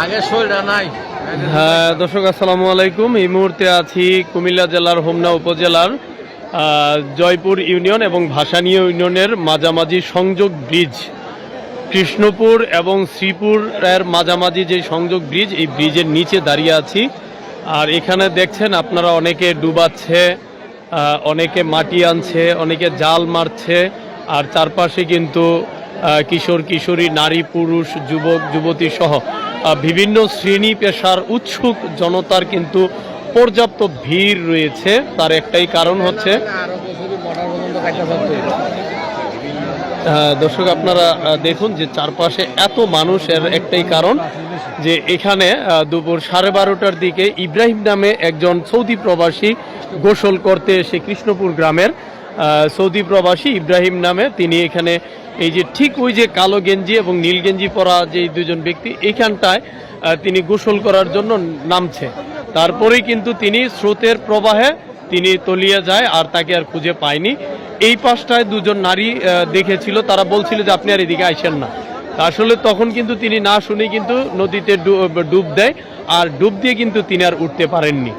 আগে শৈলটা নাই। হ্যাঁ দর্শক আসসালামু আলাইকুম। এই মুহূর্তে আছি কুমিল্লা জেলার হোমনা উপজেলার জয়পুর ইউনিয়ন এবং ভাসানী ইউনিয়নের মাঝামাঝি সংযোগ ব্রিজ, কৃষ্ণপুর এবং শ্রীপুরের মাঝামাঝি যে সংযোগ ব্রিজ, এই ব্রিজের নিচে দাঁড়িয়ে আছি। আর এখানে দেখছেন আপনারা অনেকে ডুবাচ্ছে, অনেকে মাটি আনছে, অনেকে জাল মারছে। আর চারপাশে কিন্তু কিশোর কিশোরী, নারী পুরুষ, যুবক যুবতী সহ বিভিন্ন শ্রেণী পেশার উৎসুক জনতার কিন্তু পর্যাপ্ত ভিড় রয়েছে। তার একটাই কারণ হচ্ছে দর্শক আপনারা দেখুন যে চারপাশে এত মানুষের একটাই কারণ যে এখানে দুপুর 12:30টার দিকে ইব্রাহিম নামে একজন সৌদি প্রবাসী গোসল করতে এসে, কৃষ্ণপুর গ্রামের সৌদি প্রবাসী ইব্রাহিম নামে, তিনি এখানে এই যে ঠিক ওই যে কালো গেঞ্জি এবং নীল গেঞ্জি পরা যে দুজন ব্যক্তি, এখানটায় তিনি গোসল করার জন্য নামছে। তারপরেই কিন্তু তিনি স্রোতের প্রবাহে তিনি তলিয়ে যায়, আর তাকে আর খুঁজে পায়নি। এই পাশটায় দুজন নারী দেখেছিল, তারা বলছিল যে আপনি আর এদিকে আইসেন না। আসলে তখন কিন্তু তিনি না শুনে কিন্তু নদীতে ডুব দেয়, আর ডুব দিয়ে কিন্তু তিনি আর উঠতে পারেননি।